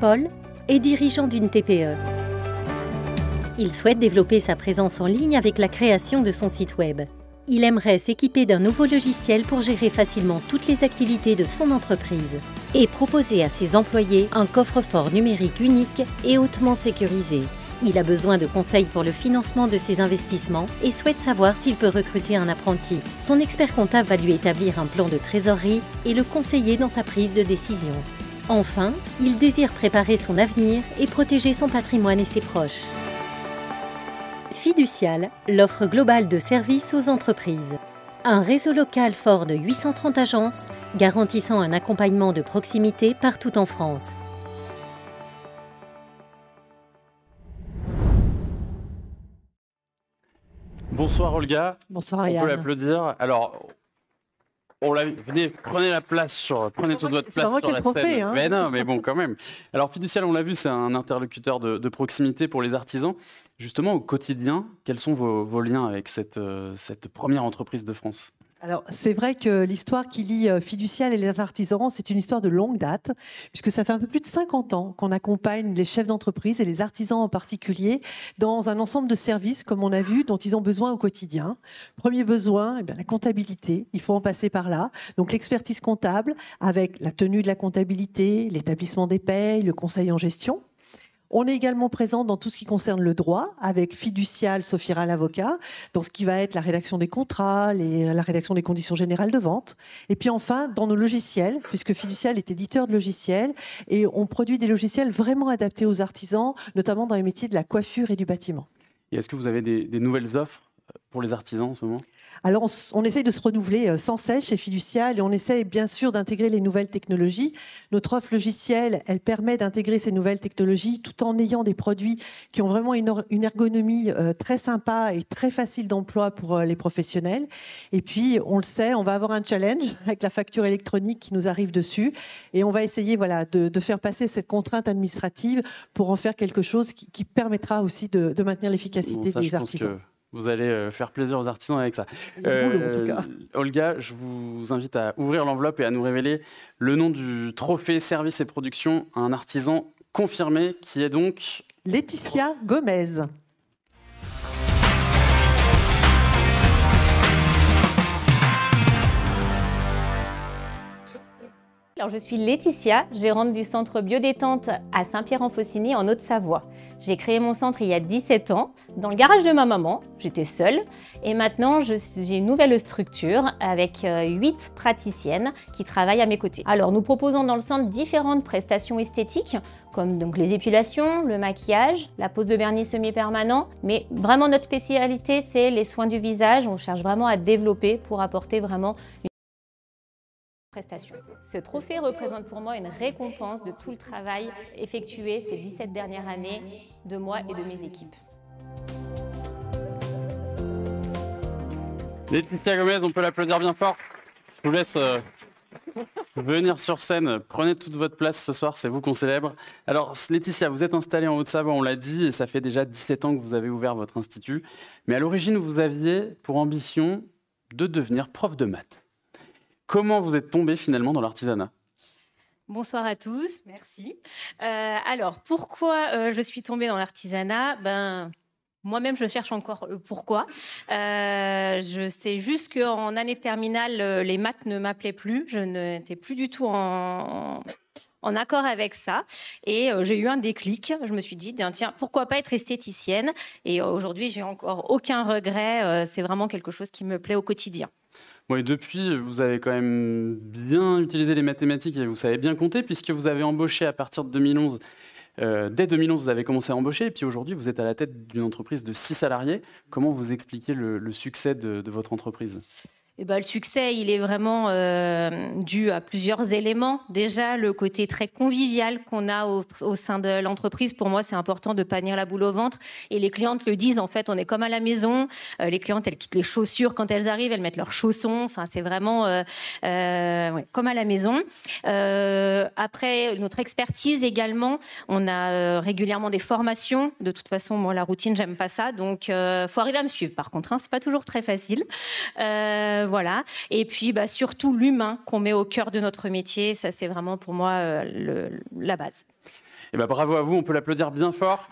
Paul est dirigeant d'une TPE. Il souhaite développer sa présence en ligne avec la création de son site web. Il aimerait s'équiper d'un nouveau logiciel pour gérer facilement toutes les activités de son entreprise et proposer à ses employés un coffre-fort numérique unique et hautement sécurisé. Il a besoin de conseils pour le financement de ses investissements et souhaite savoir s'il peut recruter un apprenti. Son expert comptable va lui établir un plan de trésorerie et le conseiller dans sa prise de décision. Enfin, il désire préparer son avenir et protéger son patrimoine et ses proches. Fiducial, l'offre globale de services aux entreprises. Un réseau local fort de 830 agences, garantissant un accompagnement de proximité partout en France. Bonsoir Olga. Bonsoir Yann. On peut l'applaudir. Alors, venez, prenez toute votre place sur la scène. Hein. Mais non, mais bon, quand même. Alors, Fiducial, on l'a vu, c'est un interlocuteur de proximité pour les artisans. Justement, au quotidien, quels sont vos liens avec cette première entreprise de France ? Alors, c'est vrai que l'histoire qui lie Fiducial et les artisans, c'est une histoire de longue date, puisque ça fait un peu plus de 50 ans qu'on accompagne les chefs d'entreprise et les artisans en particulier dans un ensemble de services, comme on a vu, dont ils ont besoin au quotidien. Premier besoin, eh bien, la comptabilité, il faut en passer par là. Donc, l'expertise comptable avec la tenue de la comptabilité, l'établissement des payes, le conseil en gestion. On est également présent dans tout ce qui concerne le droit, avec Fiducial, Sophira l'avocat, dans ce qui va être la rédaction des contrats, la rédaction des conditions générales de vente. Et puis enfin, dans nos logiciels, puisque Fiducial est éditeur de logiciels, et on produit des logiciels vraiment adaptés aux artisans, notamment dans les métiers de la coiffure et du bâtiment. Et est-ce que vous avez des nouvelles offres pour les artisans en ce moment ? Alors, on essaye de se renouveler sans cesse chez Fiducial et on essaye bien sûr d'intégrer les nouvelles technologies. Notre offre logicielle, elle permet d'intégrer ces nouvelles technologies tout en ayant des produits qui ont vraiment une ergonomie très sympa et très facile d'emploi pour les professionnels. Et puis, on le sait, on va avoir un challenge avec la facture électronique qui nous arrive dessus et on va essayer de faire passer cette contrainte administrative pour en faire quelque chose qui permettra aussi de maintenir l'efficacité des artisans. Vous allez faire plaisir aux artisans avec ça. Boulot, en tout cas. Olga, je vous invite à ouvrir l'enveloppe et à nous révéler le nom du trophée service et production à un artisan confirmé qui est donc... Laetitia Gomez. Alors, je suis Laetitia, gérante du centre Biodétente à Saint-Pierre-en-Faucigny en Haute-Savoie. J'ai créé mon centre il y a 17 ans dans le garage de ma maman. J'étais seule et maintenant j'ai une nouvelle structure avec 8 praticiennes qui travaillent à mes côtés. Alors, nous proposons dans le centre différentes prestations esthétiques comme donc les épilations, le maquillage, la pose de vernis semi-permanent. Mais vraiment notre spécialité, c'est les soins du visage. On cherche vraiment à développer pour apporter vraiment une prestation. Ce trophée représente pour moi une récompense de tout le travail effectué ces 17 dernières années de moi et de mes équipes. Laetitia Gomez, on peut l'applaudir bien fort. Je vous laisse venir sur scène. Prenez toute votre place ce soir, c'est vous qu'on célèbre. Alors Laetitia, vous êtes installée en Haute-Savoie, on l'a dit, et ça fait déjà 17 ans que vous avez ouvert votre institut. Mais à l'origine, vous aviez pour ambition de devenir prof de maths. Comment vous êtes tombée finalement dans l'artisanat ? Bonsoir à tous, merci. Alors, pourquoi je suis tombée dans l'artisanat ? Moi-même, je cherche encore pourquoi. Je sais juste qu'en année de terminale, les maths ne m'appelaient plus. Je n'étais plus du tout en accord avec ça. Et j'ai eu un déclic. Je me suis dit, tiens, pourquoi pas être esthéticienne ? Et aujourd'hui, j'ai encore aucun regret. C'est vraiment quelque chose qui me plaît au quotidien. Bon, et depuis, vous avez quand même bien utilisé les mathématiques et vous savez bien compter puisque vous avez embauché à partir de 2011. Dès 2011, vous avez commencé à embaucher et puis aujourd'hui, vous êtes à la tête d'une entreprise de 6 salariés. Comment vous expliquez le succès de votre entreprise ? Le succès, il est vraiment dû à plusieurs éléments. Déjà, le côté très convivial qu'on a au sein de l'entreprise. Pour moi, c'est important de ne pas tenir la boule au ventre. Et les clientes le disent, en fait, on est comme à la maison. Les clientes, elles quittent les chaussures quand elles arrivent, elles mettent leurs chaussons. Enfin, c'est vraiment comme à la maison. Après, notre expertise également. On a régulièrement des formations. De toute façon, moi, la routine, j'aime pas ça. Donc, faut arriver à me suivre. Par contre, c'est pas toujours très facile. Voilà. Et puis, surtout l'humain qu'on met au cœur de notre métier, ça c'est vraiment pour moi la base. Et ben bravo à vous, on peut l'applaudir bien fort.